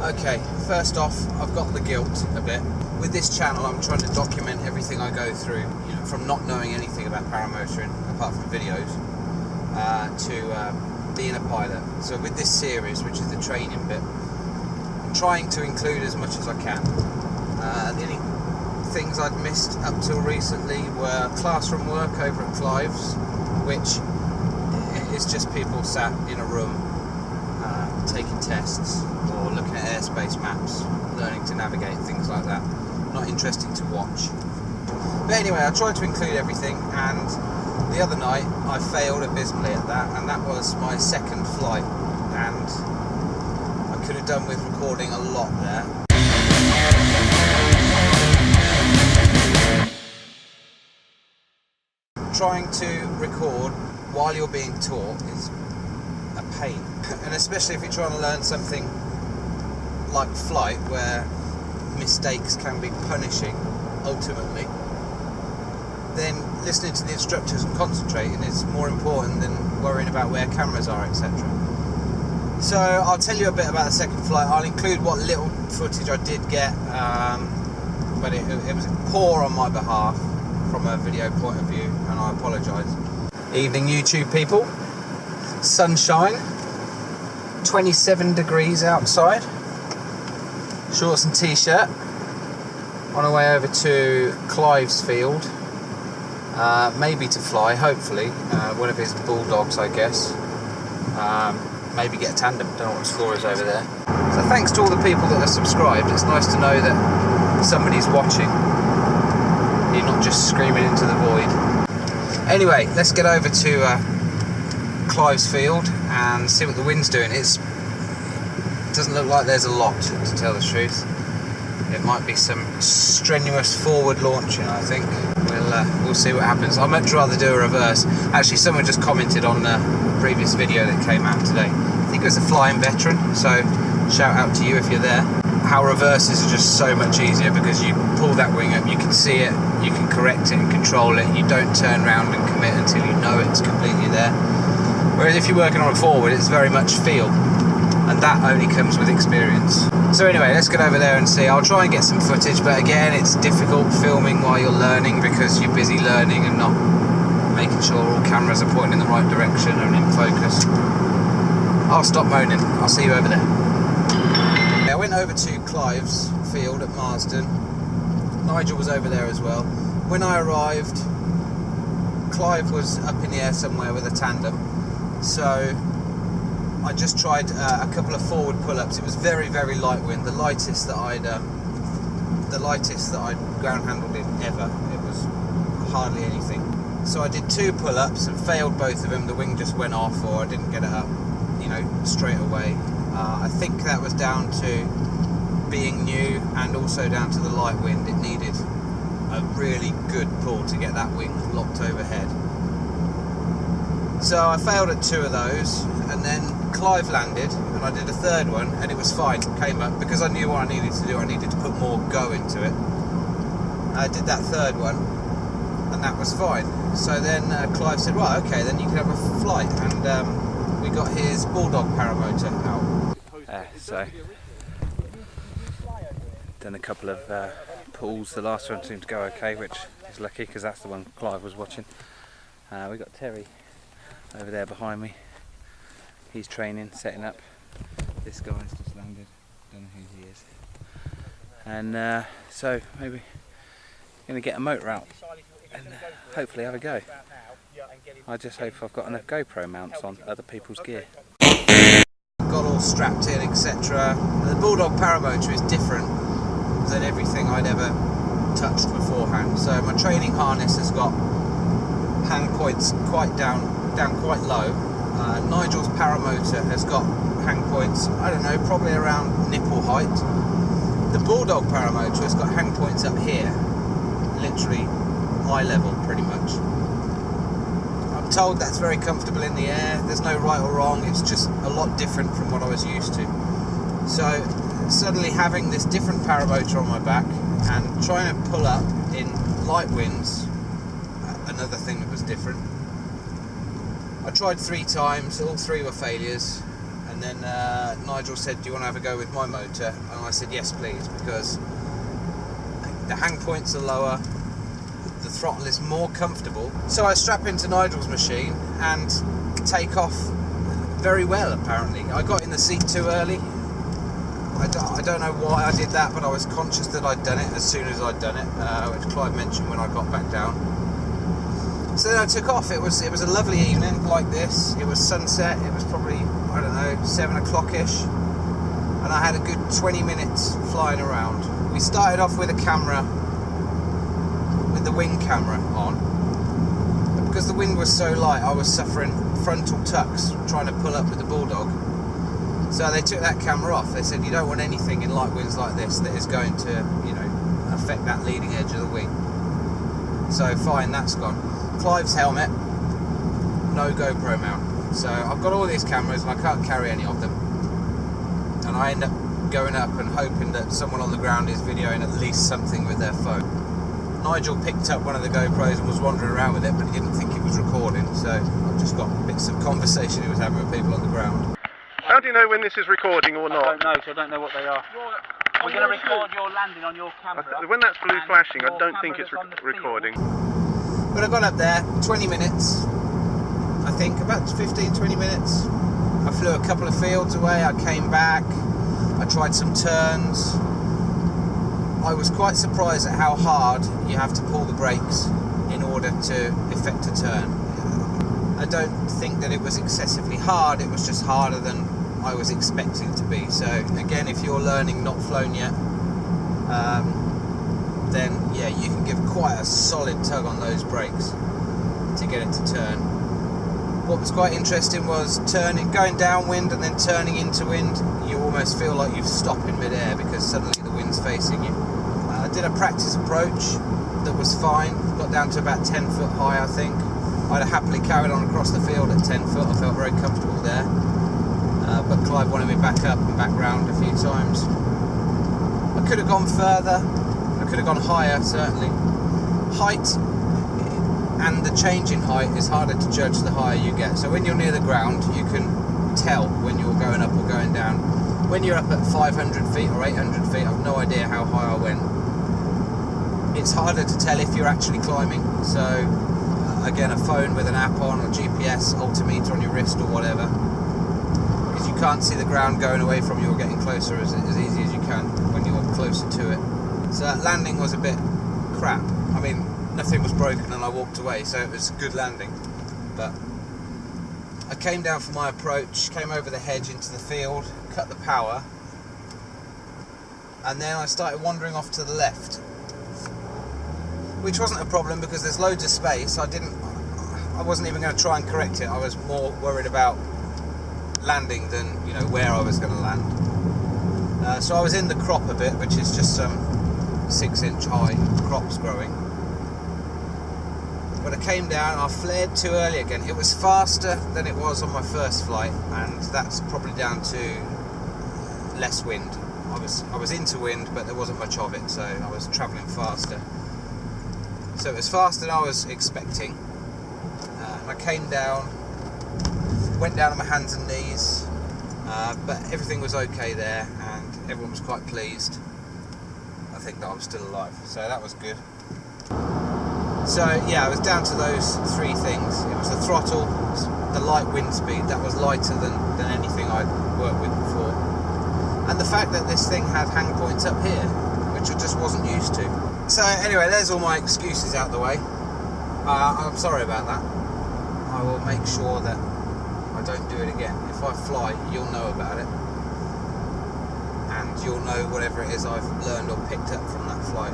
Okay, first off, I've got the guilt a bit. With this channel, I'm trying to document everything I go through, from not knowing anything about paramotoring, apart from videos, to being a pilot. So with this series, which is the training bit, I'm trying to include as much as I can. The only things I'd missed up till recently were classroom work over at Clive's, which is just people sat in a room taking tests or looking at airspace maps, learning to navigate, things like that. Not interesting to watch. But anyway, I tried to include everything, and the other night I failed abysmally at that, and that was my second flight, and I could have done with recording a lot there. Trying to record while you're being taught is a pain, and especially if you're trying to learn something like flight, where mistakes can be punishing ultimately, then listening to the instructors and concentrating is more important than worrying about where cameras are, etc. So I'll tell you a bit about the second flight. I'll include what little footage I did get, but it was poor on my behalf from a video point of view, and I apologise. Evening YouTube people, sunshine, 27 degrees outside, shorts and t-shirt, on our way over to Clive's field, maybe to fly, hopefully, one of his bulldogs I guess, maybe get a tandem, don't know what his score is over there. So thanks to all the people that are subscribed. It's nice to know that somebody's watching. You're not just screaming into the void. Anyway, let's get over to Clive's field and see what the wind's doing. It doesn't look like there's a lot, to tell the truth. It might be some strenuous forward launching, I think. We'll see what happens. I'd much rather do a reverse. Actually, someone just commented on the previous video that came out today. I think it was a flying veteran, so shout out to you if you're there. How reverses are just so much easier because you pull that wing up, you can see it, you can correct it and control it. You don't turn around and commit until you know it's completely there. Whereas if you're working on a forward, it's very much feel, and that only comes with experience. So anyway, let's get over there and see. I'll try and get some footage, but again, it's difficult filming while you're learning because you're busy learning and not making sure all cameras are pointing in the right direction and in focus. I'll stop moaning. I'll see you over there. I went over to Clive's field at Marsden. Nigel was over there as well. When I arrived, Clive was up in the air somewhere with a tandem, so I just tried a couple of forward pull-ups. It was very, very light wind, the lightest that I'd ground handled in ever. It was hardly anything. So I did 2 pull-ups and failed both of them. The wing just went off, or I didn't get it up, straight away. I think that was down to being new and also down to the light wind. It needed a really good pull to get that wing locked overhead. So I failed at 2 of those, and then Clive landed and I did a 3rd one, and it was fine, came up, because I knew what I needed to do. I needed to put more go into it. I did that 3rd one and that was fine. So then Clive said, right, okay, then you can have a flight, and we got his bulldog paramotor out. So done a couple of pulls. The last one seemed to go okay, which is lucky because that's the one Clive was watching. We got Terry over there behind me. He's training, setting up. This guy's just landed. Don't know who he is. And so maybe going to get a motor out and hopefully have a go. I just hope I've got enough GoPro mounts on other people's gear. Got all strapped in, etc. The Bulldog Paramotor is different than everything I'd ever touched beforehand. So my training harness has got hang points quite down quite low. Nigel's Paramotor has got hang points, I don't know, probably around nipple height. The Bulldog Paramotor has got hang points up here, literally eye level pretty much. I'm told that's very comfortable in the air. There's no right or wrong, it's just a lot different from what I was used to. So suddenly having this different paramotor on my back and trying to pull up in light winds, another thing that was different. I tried 3 times, all 3 were failures, and And then Nigel said, do you want to have a go with my motor? And I said, yes please, because the hang points are lower, the throttle is more comfortable. So I strap into Nigel's machine and take off very well, apparently. I got in the seat too early. I don't know why I did that, but I was conscious that I'd done it as soon as I'd done it, which Clive mentioned when I got back down. So then I took off. It was a lovely evening like this. It was sunset. It was probably, I don't know, 7 o'clock-ish. And I had a good 20 minutes flying around. We started off with a camera, with the wing camera on. But because the wind was so light, I was suffering frontal tucks trying to pull up with the Bulldog. So they took that camera off. They said, you don't want anything in light winds like this that is going to, you know, affect that leading edge of the wing. So fine, that's gone. Clive's helmet, no GoPro mount. So I've got all these cameras and I can't carry any of them. And I end up going up and hoping that someone on the ground is videoing at least something with their phone. Nigel picked up one of the GoPros and was wandering around with it, but he didn't think it was recording. So I've just got bits of conversation he was having with people on the ground. How do you know when this is recording or not? I don't know, so I don't know what they are. We're going to record your landing on your camera. When that's blue flashing, I don't think it's recording. But I got up there, 20 minutes, I think, about 15-20 minutes. I flew a couple of fields away, I came back, I tried some turns. I was quite surprised at how hard you have to pull the brakes in order to effect a turn. I don't think that it was excessively hard, it was just harder than I was expecting it to be. So again, if you're learning, not flown yet, then yeah, you can give quite a solid tug on those brakes to get it to turn. What was quite interesting was going downwind and then turning into wind. You almost feel like you've stopped in mid-air because suddenly the wind's facing you. I did a practice approach that was fine, got down to about 10 foot high I think. I'd have happily carried on across the field at 10 foot, I felt very comfortable there. But Clive wanted me back up and back round a few times. I could have gone further, I could have gone higher certainly. Height and the change in height is harder to judge the higher you get. So when you're near the ground, you can tell when you're going up or going down. When you're up at 500 feet or 800 feet, I've no idea how high I went. It's harder to tell if you're actually climbing. So again, a phone with an app on or GPS, altimeter on your wrist or whatever, because you can't see the ground going away from you or getting closer as easy as you can when you're closer to it. So that landing was a bit crap. I mean, nothing was broken and I walked away, so it was a good landing. But I came down for my approach, came over the hedge into the field, cut the power, and then I started wandering off to the left, which wasn't a problem because there's loads of space. I wasn't even going to try and correct it. I was more worried about landing than, you know, where I was going to land. So I was in the crop a bit, which is just some 6-inch high crops growing. But I came down, I flared too early again. It was faster than it was on my first flight, and that's probably down to less wind. I was into wind, but there wasn't much of it, so I was travelling faster. So it was faster than I was expecting. And I came down, went down on my hands and knees, but everything was okay there, and everyone was quite pleased. I think that I was still alive, so that was good. So yeah, I was down to those three things. It was the throttle, the light wind speed, that was lighter than anything I'd worked with before. And the fact that this thing had hang points up here, which I just wasn't used to. So anyway, there's all my excuses out the way. I'm sorry about that. I will make sure that I don't do it again. If I fly, you'll know about it. And you'll know whatever it is I've learned or picked up from that flight.